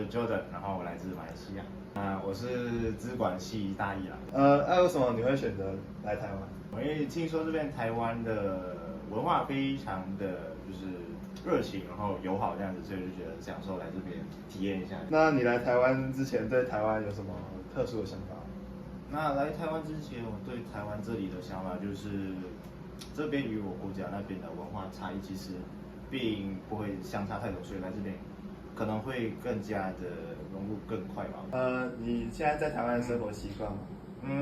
Jordan，然后我来自马来西亚。我是资管系大一啦。那为什么你会选择来台湾？因为听说这边台湾的文化非常的就是热情，然后友好这样子，所以就觉得想说来这边体验一下。那你来台湾之前对台湾有什么特殊的想法？那来台湾之前，我对台湾这里的想法就是，这边与我国家那边的文化差异其实并不会相差太多，所以来这边可能会更加的融入更快吧。你现在在台湾的生活习惯吗？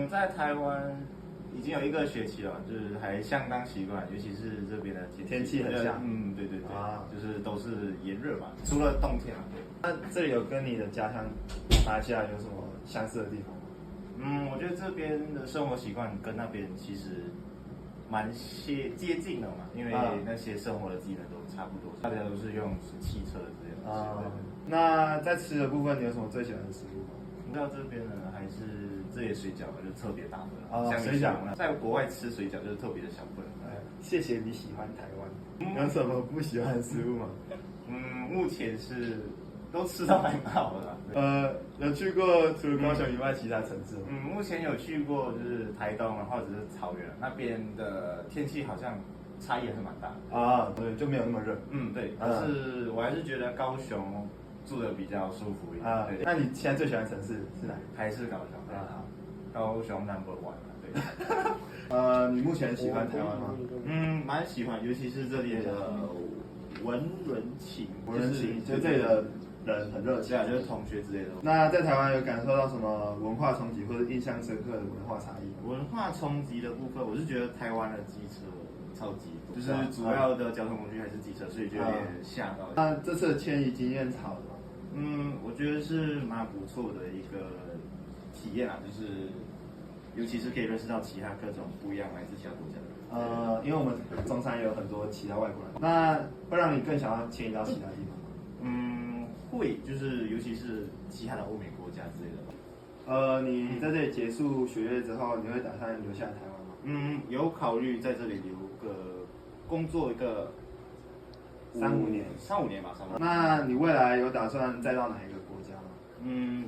在台湾已经有1个学期了，就是还相当习惯，尤其是这边的天气很像。对，就是都是炎热嘛，除了冬天啊。对。那这里有跟你的家乡马来西亚有什么相似的地方吗？我觉得这边的生活习惯跟那边其实蛮接近的嘛，因为那些生活的技能都差不多，大家都是用汽车之类的。那在吃的部分，你有什么最喜欢的食物吗？到这边呢，还是这些水饺就特别大份。水饺呢，在国外吃水饺就是特别的小份。谢谢你喜欢台湾。有什么不喜欢的食物吗？目前是都吃到还蛮好的。有去过除了高雄以外其他城市吗？目前有去过就是台东，或者是草原那边的天气好像差异还是蛮大的。对，就没有那么热。对，但是我还是觉得高雄住的比较舒服一点。对。那你现在最喜欢的城市是哪里？还是高雄。高雄 No.1 对。你目前喜欢台湾吗？蛮喜欢，尤其是这里的文人情，就这里的人很热情，就是同学之类的。那在台湾有感受到什么文化冲击或者印象深刻的文化差异？文化冲击的部分，我是觉得台湾的机车超级多，就是主要的交通工具还是机车，所以就有点吓到。那这次的迁移经验好吗？我觉得是蛮不错的一个体验啊，就是尤其是可以认识到其他各种不一样来自其他国家的人。因为我们中山也有很多其他外国人，那会让你更想要迁移到其他地方吗？会，就是尤其是其他的欧美国家之类的。你在这里结束学业之后，你会打算留下来台湾吗？有考虑在这里留个工作一个3-5年，3-5年吧，差不多。那你未来有打算再到哪一个国家吗？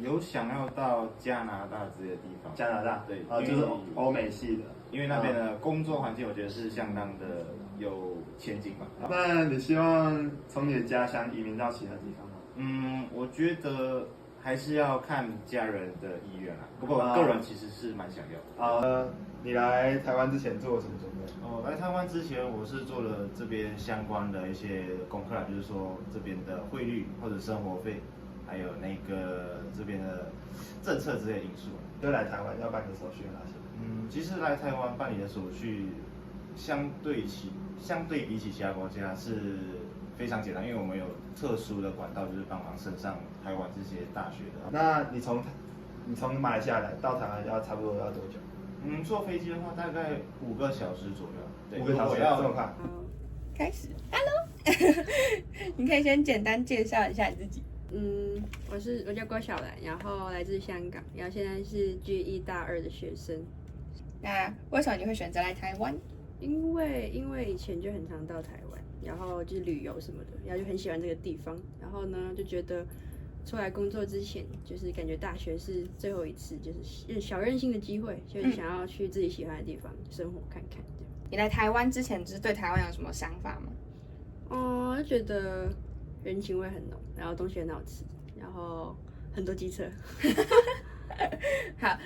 有想要到加拿大之类的地方。加拿大，对，就是欧美系的，因为那边的工作环境，我觉得是相当的有前景吧。那你希望从你的家乡移民到其他地方吗？我觉得还是要看家人的意愿啦。不过我个人其实是蛮想要的。你来台湾之前做了什么准备？来台湾之前，我是做了这边相关的一些功课啦，就是说这边的汇率或者生活费，还有那个这边的政策之类的因素。就来台湾要办的手续有哪些？其实来台湾办理的手续，相对比起其他国家是非常简单，因为我们有特殊的管道，就是帮忙升上台湾这些大学的。那你从马来西亚来到台湾要差不多要多久？坐飞机的话大概5个小时左右。对， 5个小时这么快？开始 ，Hello， 你可以先简单介绍一下你自己。我叫郭小兰，然后来自香港，然后现在是 G1大2的学生。那为什么你会选择来台湾？因为以前就很常到台湾，然后就是旅游什么的，然后就很喜欢这个地方，然后呢就觉得出来工作之前，就是感觉大学是最后一次就是小任性的机会，就是想要去自己喜欢的地方生活看看。你来台湾之前，就是对台湾有什么想法吗？就觉得人情味很浓，然后东西很好吃，然后很多机车。好，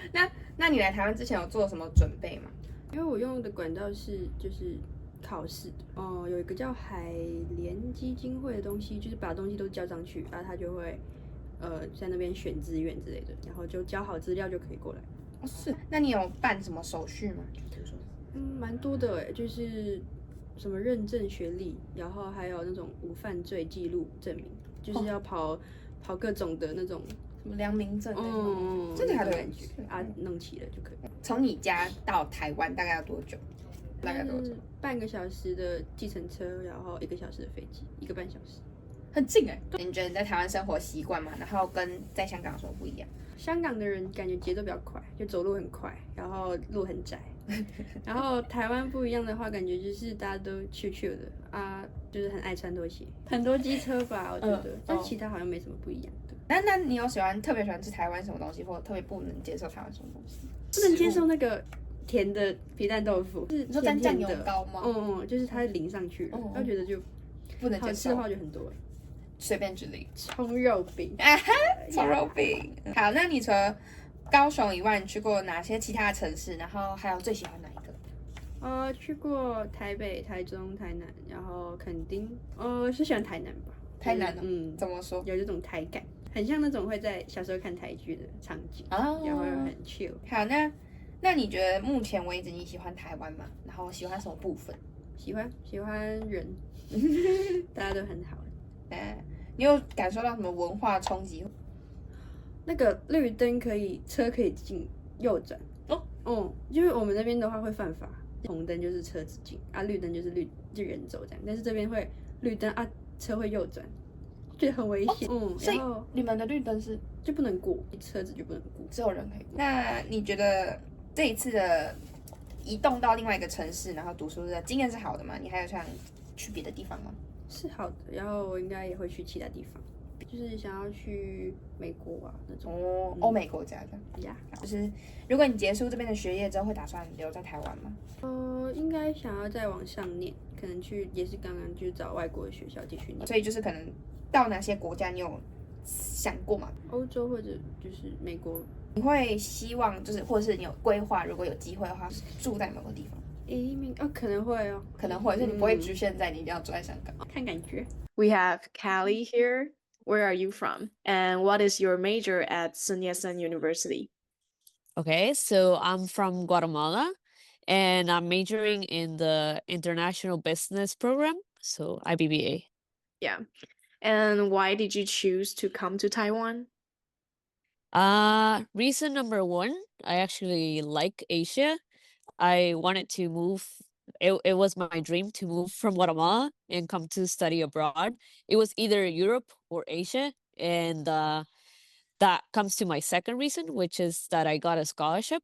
那你来台湾之前有做什么准备吗？因为我用的管道就是考试的，有一个叫海联基金会的东西，就是把东西都交上去，然后他就会在那边选志愿之类的，然后就交好资料就可以过来。是，那你有办什么手续吗？蛮多的就是什么认证学历，然后还有那种无犯罪记录证明，就是要跑各种的那种什么良民证那种，真的还有感觉弄齐了就可以。从你家到台湾大概要多久？大概多久？半个小时的计程车，然后1个小时的飞机，1个半小时，很近哎。你觉得你在台湾生活习惯吗？然后跟在香港的时候不一样？香港的人感觉节奏比较快，就走路很快，然后路很窄。然后台湾不一样的话，感觉就是大家都 chill 的就是很爱穿拖鞋，很多机车吧，我觉得，但其他好像没什么不一样的。那你有特别喜欢吃台湾什么东西，或者特别不能接受台湾什么东西？不能接受那个甜的皮蛋豆腐，是你说沾酱油甜的膏吗？就是它淋上去了，我觉得就不能接受。好吃的话就很多，随便举例，葱肉饼，葱肉饼。好，那你除了高雄以外，你去过哪些其他的城市？然后还有最喜欢哪一个？去过台北、台中、台南，然后垦丁，是喜欢台南吧？台南怎么说？有这种台感，很像那种会在小时候看台剧的场景，然后又很 chill。好，那你觉得目前为止你喜欢台湾吗？然后喜欢什么部分？喜欢人，大家都很好。你有感受到什么文化冲击？那个绿灯车可以进右转因为我们那边的话会犯法，红灯就是车子进绿灯就是人走这样，但是这边会绿灯车会右转，觉得很危险。所以你们的绿灯是就不能过，车子就不能过，只有人可以过。那你觉得这一次的移动到另外一个城市，然后读书的经验是好的吗？你还有想去别的地方吗？是好的，然后我应该也会去其他地方，就是想要去美国啊那种欧美国家的呀。就是如果你结束这边的学业之后，会打算留在台湾吗？应该想要再往上念，可能也是刚刚去找外国的学校继续念。所以就是可能到哪些国家你有想过吗？欧洲或者就是美国。你会希望就是或者是你有规划，如果有机会的话，住在某个地方？移民可能会可能会，所以你不会局限在你一定要住在香港。看感觉。 We have Callie here. Where are you from? And what is your major at Sun Yat-sen University? Okay, so I'm from Guatemala and I'm majoring in the International Business Program, so IBBA. Yeah. And why did you choose to come to Taiwan? Reason number one, I actually like Asia. I wanted to move. It was my dream to move from Guatemala and come to study abroad. It was either Europe or Asia, and that comes to my second reason, which is that I got a scholarship.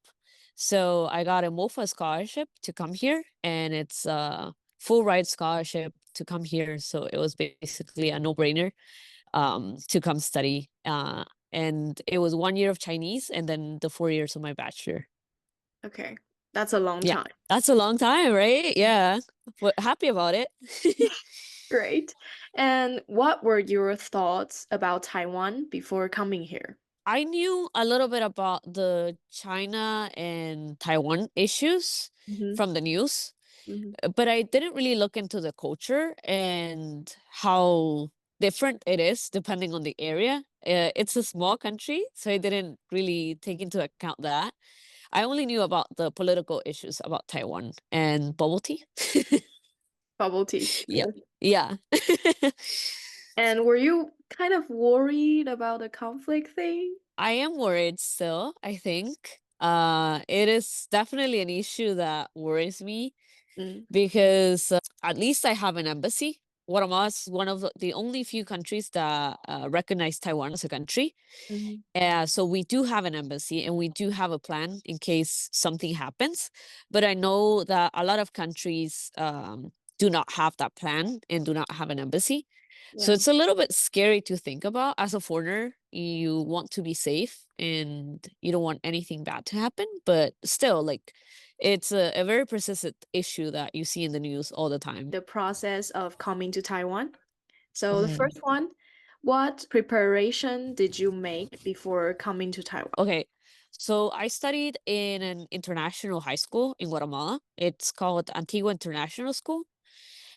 So I got a MOFA scholarship to come here, and it's a full ride scholarship to come here. So it was basically a no-brainer to come study. And it was 1 year of Chinese and then the 4 years of my bachelor. Okay. That's a long Yeah, time. that's a long time, right? Yeah, but happy about it. Great. And what were your thoughts about Taiwan before coming here? I knew a little bit about the China and Taiwan issues from the news, but I didn't really look into the culture and how different it is depending on the area. It's a small country, so I didn't really take into account that. I only knew about the political issues about Taiwan and bubble tea. Bubble tea. Yeah. And were you kind of worried about the conflict thing? I am worried still, I think. It is definitely an issue that worries me because at least I have an embassy. Guatemala is one of the only few countries that recognize Taiwan as a country. So we do have an embassy and we do have a plan in case something happens. But I know that a lot of countries do not have that plan and do not have an embassy. So it's a little bit scary to think about. As a foreigner, you want to be safe and you don't want anything bad to happen. But still, like, it's a very persistent issue that you see in the news all the time. The process of coming to Taiwan. So the first one, what preparation did you make before coming to Taiwan? Okay, so I studied in an international high school in Guatemala. It's called Antigua International School.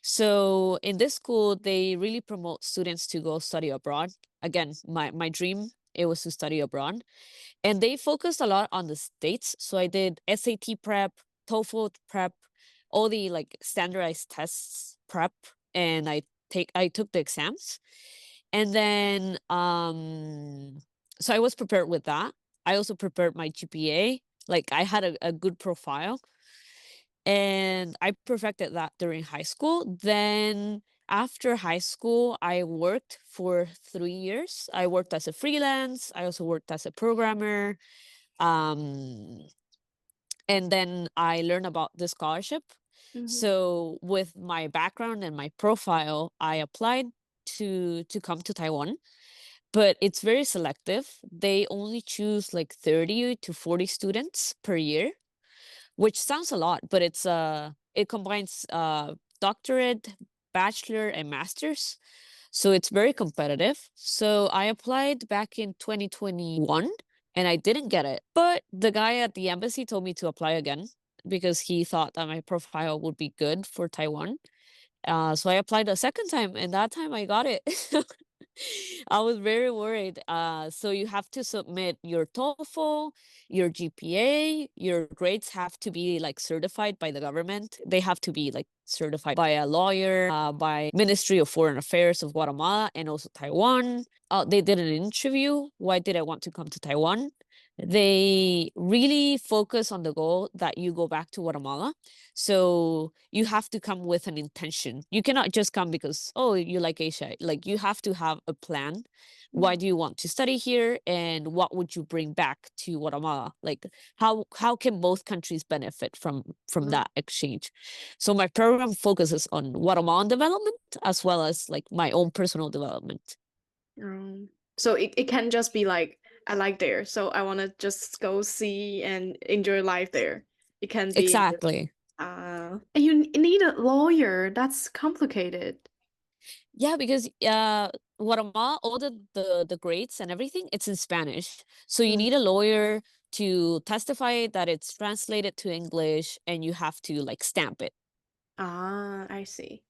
So in this school, they really promote students to go study abroad. Again, my dream, it was to study abroad. And they focused a lot on the States. So I did SAT prep, TOEFL prep, all the like standardized tests prep, and I took the exams. And then so I was prepared with that. I also prepared my GPA. Like I had a good profile. And I perfected that during high school. Then after high school, I worked for 3 years. I worked as a freelance. I also worked as a programmer. And then I learned about the scholarship. So with my background and my profile, I applied to come to Taiwan. but it's very selective. They only choose like 30 to 40 students per year, which sounds a lot, but it combines doctorate, bachelor, and master's. So it's very competitive. So I applied back in 2021 and I didn't get it. But the guy at the embassy told me to apply again because he thought that my profile would be good for Taiwan. So I applied a second time, and that time I got it. I was very worried. So you have to submit your TOEFL, your GPA, your grades have to be like certified by the government. They have to be like certified by a lawyer, by Ministry of Foreign Affairs of Guatemala and also Taiwan. They did an interview. Why did I want to come to Taiwan? They really focus on the goal that you go back to Guatemala. So you have to come with an intention. You cannot just come because, oh, you like Asia. Like you have to have a plan. Why do you want to study here? And what would you bring back to Guatemala? Like how can both countries benefit from that exchange? So my program focuses on Guatemalan development as well as like my own personal development. So it can just be like, I like there, so I want to just go see and enjoy life there. It can be Exactly. and you need a lawyer. That's complicated. Yeah, because Guatemala, all the grades and everything, it's in Spanish. So you need a lawyer to testify that it's translated to English and you have to like stamp it. I see.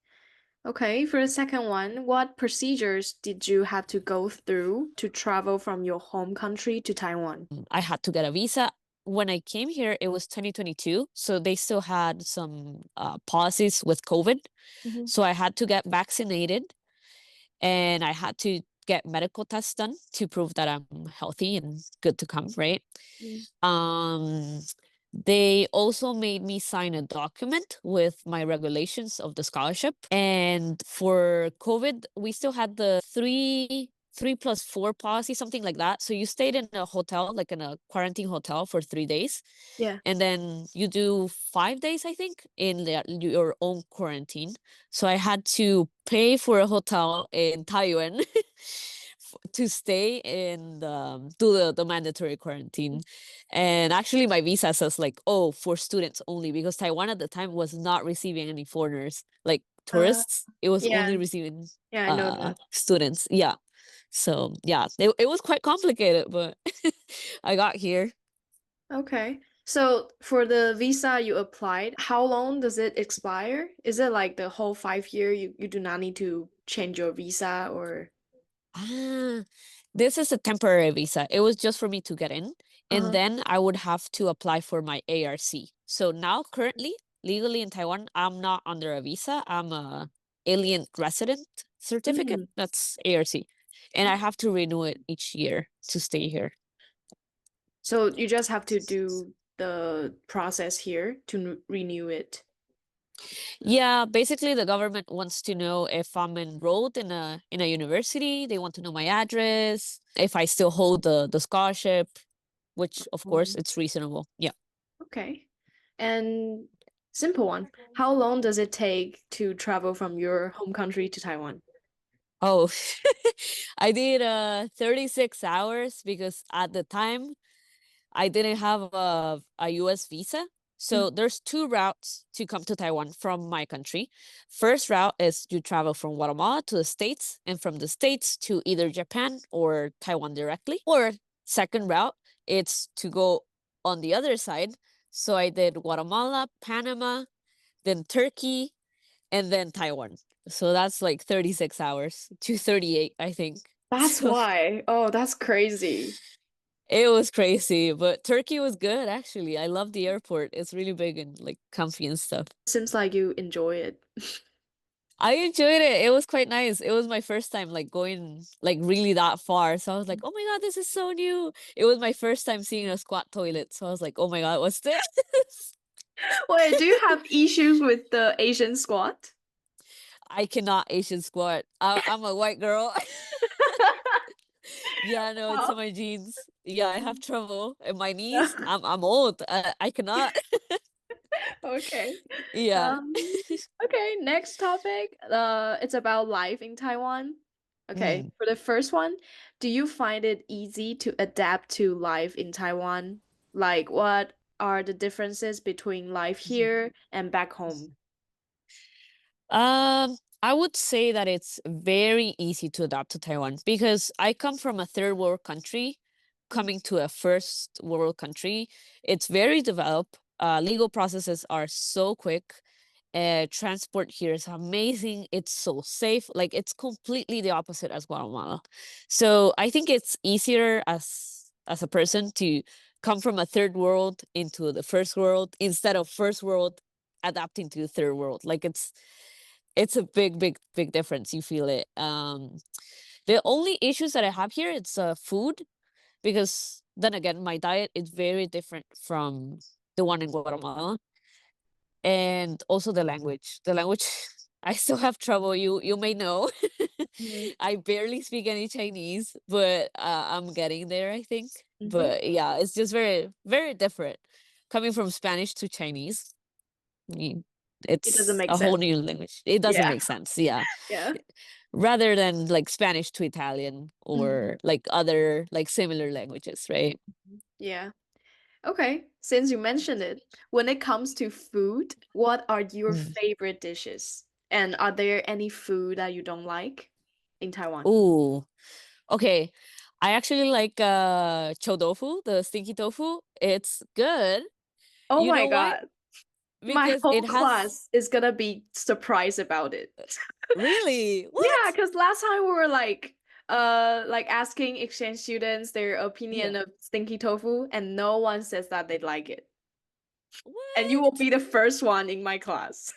Okay, for the second one, what procedures did you have to go through to travel from your home country to Taiwan? I had to get a visa. When I came here, it was 2022. So they still had some policies with COVID. So I had to get vaccinated and I had to get medical tests done to prove that I'm healthy and good to come, right? Um, they also made me sign a document with my regulations of the scholarship. And for COVID, we still had the 3+4 policy, something like that. So you stayed in a hotel, like in a quarantine hotel for 3 days. Yeah. And then you do 5 days, I think, in your own quarantine. So I had to pay for a hotel in Taiwan to stay and do the mandatory quarantine. And actually, my visa says like, oh, for students only, because Taiwan at the time was not receiving any foreigners, like tourists. It was Yeah. only receiving Yeah, I know that. students. Yeah. So yeah, it was quite complicated, but I got here. Okay. So for the visa you applied, how long does it expire? Is it like the whole 5 year you do not need to change your visa or? Ah, this is a temporary visa. It was just for me to get in, and then I would have to apply for my ARC. So now, currently, legally in Taiwan, I'm not under a visa. I'm a alien resident certificate. That's ARC, and I have to renew it each year to stay here. So you just have to do the process here to renew it. Yeah, basically the government wants to know if I'm enrolled in a university. They want to know my address, if I still hold the scholarship, which of course it's reasonable. Yeah. Okay. And simple one. How long does it take to travel from your home country to Taiwan? Oh, I did 36 hours because at the time I didn't have a US visa. So there's two routes to come to Taiwan from my country. First route is you travel from Guatemala to the States and from the States to either Japan or Taiwan directly. Or second route, it's to go on the other side. So I did Guatemala, Panama, then Turkey, and then Taiwan. So that's like 36 hours to 38, I think. That's So why. Oh, that's crazy. it was crazy, but Turkey was good actually. I love the airport. It's really big and like comfy and stuff. Seems like you enjoy it. I enjoyed it. It was quite nice. It was my first time like going like really that far. So I was like, "Oh my God, this is so new." It was my first time seeing a squat toilet. So I was like, "Oh my God, what's this?" Wait, do you have issues with the Asian squat? I cannot Asian squat. I'm a white girl. Yeah, no, it's in my genes. Yeah, I have trouble in my knees. I'm old. I cannot. Okay. Yeah. Okay, next topic. It's about life in Taiwan. Okay, Mm. for the first one, do you find it easy to adapt to life in Taiwan? Like, what are the differences between life here and back home? I would say that it's very easy to adapt to Taiwan because I come from a third world country, coming to a first world country. It's very developed. Legal processes are so quick. Transport here is amazing. It's so safe. Like it's completely the opposite as Guatemala. So I think it's easier as a person to come from a third world into the first world instead of first world adapting to the third world. Like it's a big difference. You feel it. The only issues that I have here it's food because then again my diet is very different from the one in Guatemala, and also the language. The language I still have trouble. You may know. Mm-hmm. I barely speak any Chinese, but I'm getting there, I think. Mm-hmm. But yeah, it's just very different coming from Spanish to Chinese. y- It doesn't It's make a whole sense. new language. It doesn't Yeah. make sense. Yeah. Yeah. Rather than like Spanish to Italian Mm-hmm. or like other like similar languages, right? Yeah. Okay. Since you mentioned it, when it comes to food, what are your Mm. favorite dishes? And are there any food that you don't like in Taiwan? Ooh. Okay. I actually like chou tofu, the stinky tofu. It's good. Oh You my know why? God. My Because whole it has class is gonna be surprised about it. really Yeah, what? because last time we were like asking exchange students their opinion Yeah. of stinky tofu, and no one says that they like it. And you will What? be the first one in my class.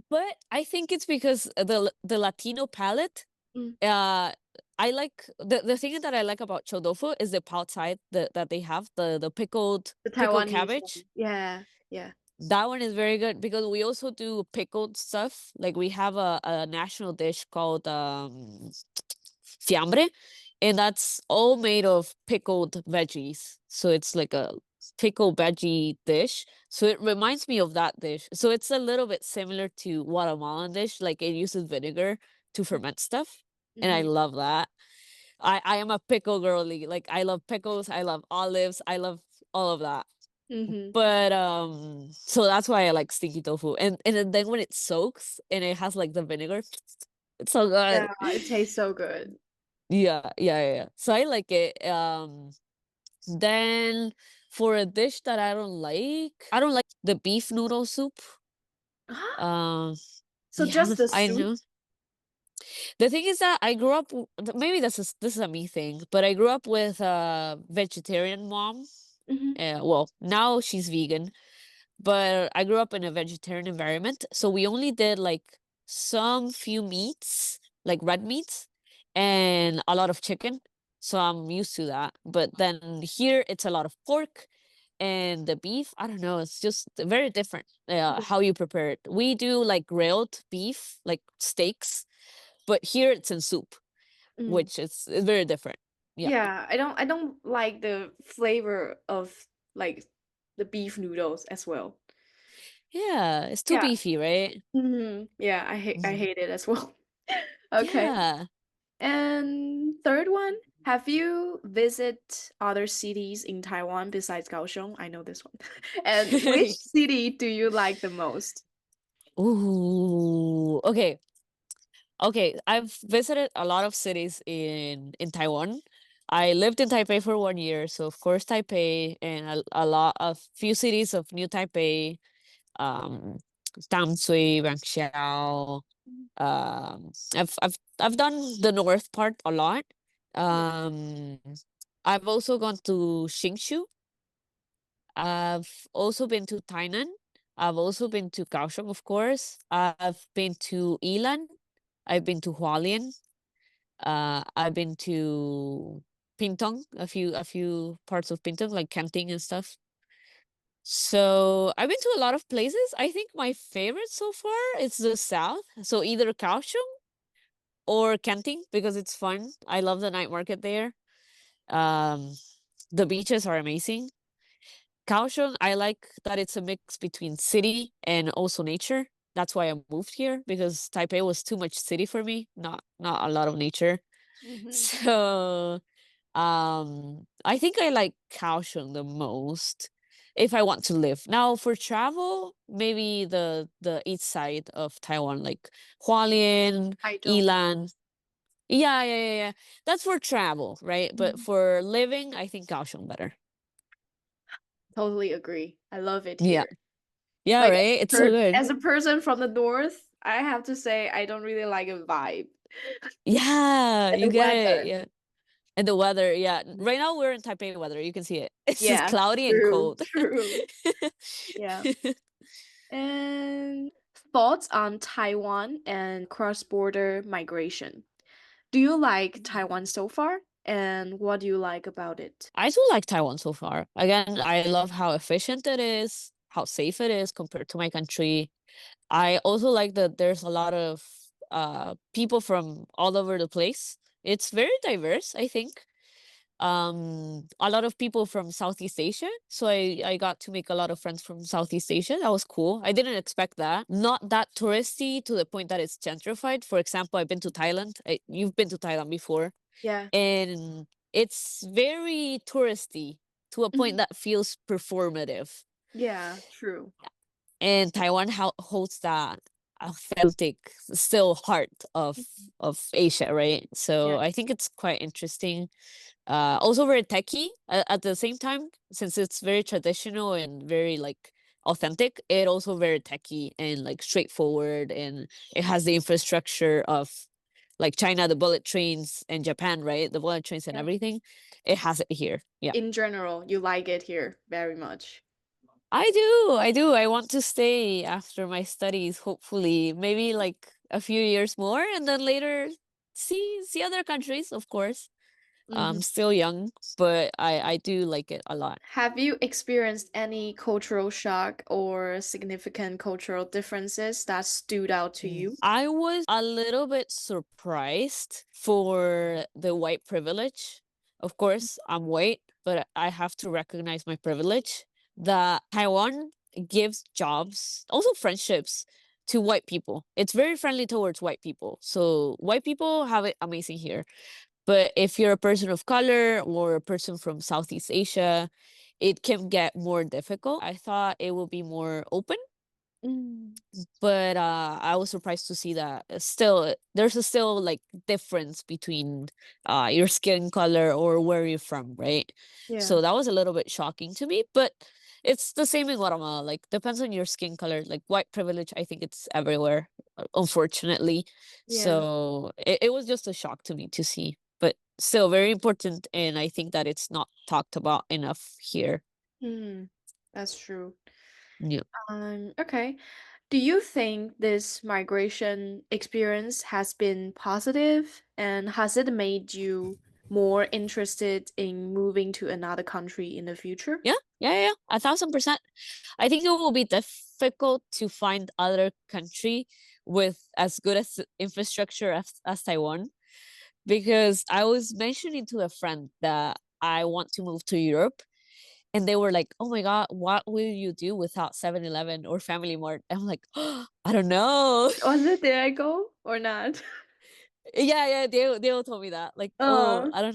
But I think it's because the Latino palate. Mm. Uh, I like the thing that I like about chou tofu is the outside that they have the The pickled Taiwanese one. cabbage. Yeah, yeah. That one is very good because we also do pickled stuff. Like we have a national dish called fiambre, and that's all made of pickled veggies. So it's like a pickled veggie dish. So it reminds me of that dish. So it's a little bit similar to Guatemalan dish. Like it uses vinegar to ferment stuff, and I Mm-hmm. love that. I am a pickle girly. Like I love pickles. I love olives. I love all of that. Mm-hmm. But so that's why I like stinky tofu. And then when it soaks and it has like the vinegar, it's so Yeah, good. it tastes so good. Yeah. So I like it. Then for a dish that I don't like the beef noodle soup. Um, So yeah, just the I soup? know. The thing is that I grew up maybe this is a me thing, but I grew up with a vegetarian mom. Mm-hmm. Well, now she's vegan, but I grew up in a vegetarian environment, so we only did like some few meats, like red meats, and a lot of chicken. So I'm used to that. But then here it's a lot of pork and the beef. I don't know, it's just very different how you prepare it. We do like grilled beef, like steaks, but here it's in soup, Mm. which is very different. Yeah. Yeah, I don't like the flavor of like the beef noodles as well. Yeah, it's too Yeah. beefy, right? Yeah, I Mhm. hate it as well. Okay. Yeah. And third one, have you visited other cities in Taiwan besides Kaohsiung? I know this one. And which city do you like the most? Ooh, okay. Okay, I've visited a lot of cities in Taiwan. I lived in Taipei for 1 year, so of course Taipei and a lot of few cities of New Taipei, um, Tamsui, Rangxiao. I've done the north part a lot. Um, I've also gone to Hsinchu. I've also been to Tainan. I've also been to Kaohsiung, of course. I've been to Ilan. I've been to Hualien. I've been to Pingtung, a few parts of Pingtung, like Kenting and stuff. So I've been to a lot of places. I think my favorite so far is the south. So either Kaohsiung or Kenting because it's fun. I love the night market there. Um, the beaches are amazing. Kaohsiung, I like that it's a mix between city and also nature. that's why I moved here, because Taipei was too much city for me, not a lot of nature. So I think I like Kaohsiung the most if I want to live. Now for travel, maybe the east side of Taiwan, like Hualien, Taichung. Yilan. Yeah. That's for travel, right? But for living, I think Kaohsiung better. Totally agree. I love it Yeah. here. Yeah, Like right? It's so good. as a person from the north, I have to say I don't really like a vibe. Yeah, And you the get it. weather. Yeah. And the weather, yeah. Right now we're in Taipei weather. You can see it. It's just Yeah, cloudy and true, cold. true. Yeah. And thoughts on Taiwan and cross-border migration. Do you like Taiwan so far? And what do you like about it? I do like Taiwan so far. Again, I love how efficient it is, how safe it is compared to my country. I also like that there's a lot of people from all over the place. It's very diverse, I think. A lot of people from Southeast Asia. So I got to make a lot of friends from Southeast Asia. That was cool. I didn't expect that. Not that touristy to the point that it's gentrified. For example, I've been to Thailand. You've been to Thailand before, Yeah. and it's very touristy to a point that feels performative. Yeah, true. And Taiwan holds that authentic still heart of Asia, right? Yeah. So I think it's quite interesting. Also very techy at the same time, since it's very traditional and very like authentic. It also very techy and like straightforward, and it has the infrastructure of like China, the bullet trains, and Japan, right? The bullet trains and Yeah. everything. It has it here. Yeah. In general, you like it here very much. I do. I want to stay after my studies, hopefully, maybe like a few years more, and then later see other countries, of course. I'm still young, but I do like it a lot. Have you experienced any cultural shock or significant cultural differences that stood out to you? I was a little bit surprised for the white privilege. Of course, I'm white, but I have to recognize my privilege that Taiwan gives jobs, also friendships to white people. It's very friendly towards white people. So white people have it amazing here. But if you're a person of color or a person from Southeast Asia, it can get more difficult. I thought it would be more open, Mm, but I was surprised to see that still there's a still like difference between your skin color or where you're from, right? yeah, So that was a little bit shocking to me, but it's the same in Guatemala. Like depends on your skin color. Like white privilege, I think it's everywhere, unfortunately. yeah. So it was just a shock to me to see, but still very important, and I think that it's not talked about enough here. Mm, that's true. Yeah. Okay. Do you think this migration experience has been positive and has it made you more interested in moving to another country in the future? Yeah, 1,000%. I think it will be difficult to find other country with as good as infrastructure as Taiwan, because I was mentioning to a friend that I want to move to Europe, and they were like, "Oh my God, what will you do without 7-Eleven or Family Mart?" I'm like, oh, I don't know. Was it there I go or not? Yeah, they all told me that. Like, oh, Uh,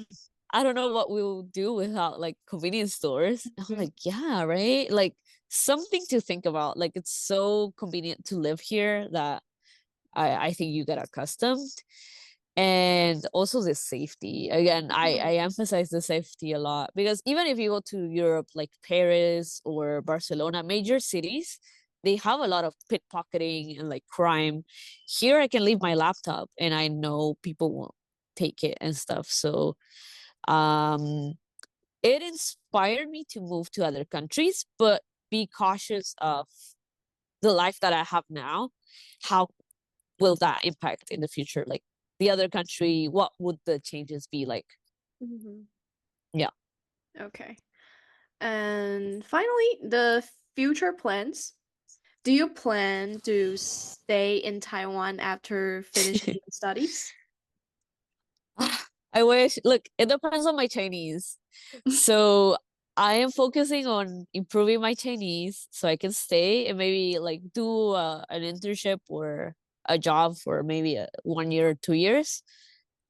I don't know what we'll do without like convenience stores. And I'm like, yeah, right? Like something to think about. Like it's so convenient to live here that I think you get accustomed. And also the safety. Again, I emphasize the safety a lot, because even if you go to Europe, like Paris or Barcelona, major cities, they have a lot of pickpocketing and like crime. Here I can leave my laptop and I know people won't take it and stuff. So um it inspired me to move to other countries, but be cautious of the life that I have now. How will that impact in the future? Like the other country, what would the changes be like? mhm. Yeah. Okay. And finally, the future plans. Do you plan to stay in Taiwan after finishing your studies? I wish, look, it depends on my Chinese. So I am focusing on improving my Chinese so I can stay and maybe like do an internship or a job for maybe 1 year or 2 years.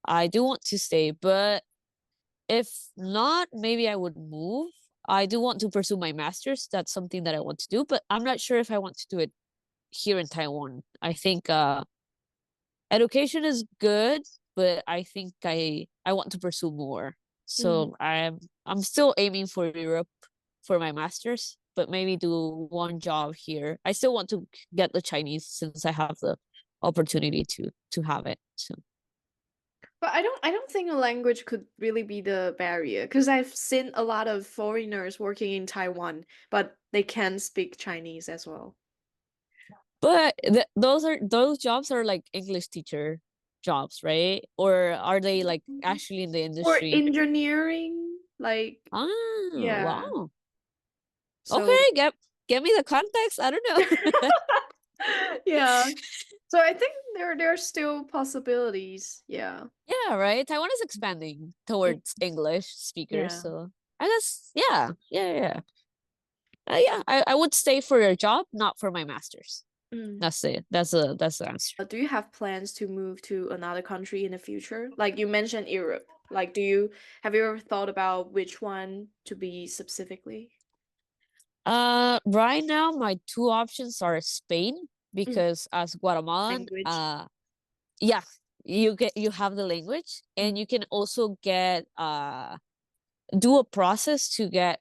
I do want to stay, but if not, maybe I would move. I do want to pursue my master's. That's something that I want to do, but I'm not sure if I want to do it here in Taiwan. I think education is good, but I think I want to pursue more. Mm. So I'm still aiming for Europe for my master's, but maybe do one job here. I still want to get the Chinese since I have the opportunity to have it. So But I don't think a language could really be the barrier because I've seen a lot of foreigners working in Taiwan, but they can speak Chinese as well. but those jobs are like English teacher jobs, right? Or are they like actually in the Or industry? engineering, like Ah, yeah. wow. So Okay, get me the context. I don't know. yeah. So I think there are still possibilities. Yeah. Yeah, right. Taiwan is expanding towards English speakers, Yeah. so I guess yeah. Yeah, I would stay for a job, not for my master's. Mm. That's it. That's the answer. Do you have plans to move to another country in the future? Like you mentioned Europe. Like have you ever thought about which one to be specifically? Right now my two options are Spain Mm. because as Guatemalan, Language. yeah, you have the language and Mm. you can also get do a process to get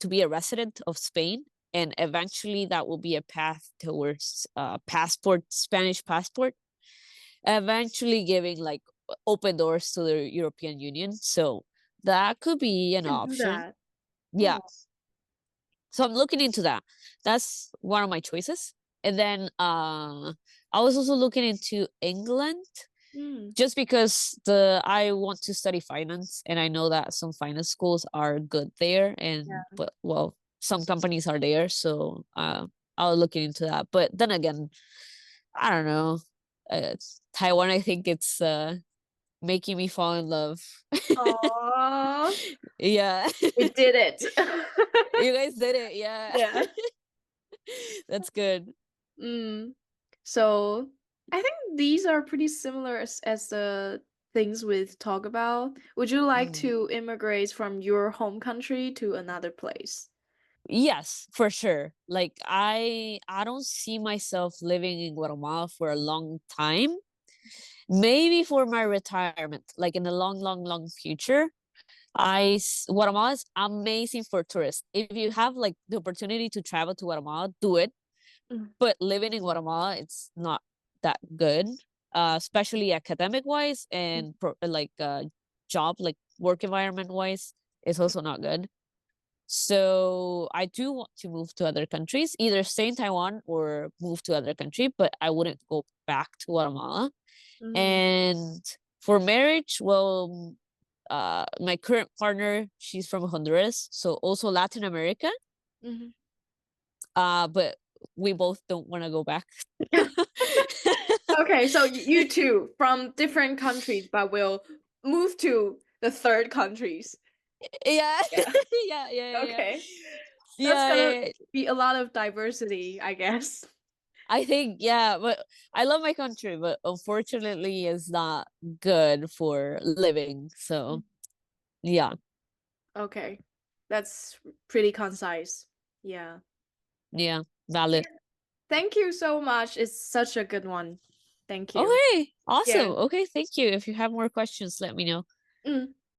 to be a resident of Spain, and eventually that will be a path towards passport, Spanish passport, eventually giving like open doors to the European Union. So that could be an Can do option. that. Yeah. Oh. So I'm looking into that. That's one of my choices. And then I was also looking into England Mm. just because the I want to study finance and I know that some finance schools are good there and Yeah. but well some companies are there, so I'll look into that. But then again, I don't know. Taiwan, I think it's making me fall in love. Aww. Yeah. We did it. You guys did it. Yeah. Yeah. That's good. Mm. So I think these are pretty similar as the things we've talked about. Would you like Mm. to immigrate from your home country to another place? Yes, for sure. Like I don't see myself living in Guatemala for a long time. Maybe for my retirement, like in the long future. Guatemala is amazing for tourists. If you have like the opportunity to travel to Guatemala, do it. Mm. But living in Guatemala, it's not that good, especially academic wise and like job, like work environment wise, it's also not good. So I do want to move to other countries, either stay in Taiwan or move to other country, but I wouldn't go back to Guatemala. Mm. And for marriage, well, my current partner, she's from Honduras, so also Latin America. Mhm. But we both don't want to go back. Okay, so you two from different countries, but will move to the third countries. Yeah. Yeah. Yeah. Okay. That's Yeah, gonna yeah. be a lot of diversity, I guess. I think yeah, but I love my country, but unfortunately it's not good for living. So yeah, Okay. That's pretty concise. Yeah. yeah, valid. Thank you so much. It's such a good one. Thank you. Okay, awesome. Yeah. Okay, thank you. If you have more questions, let me know. Mm.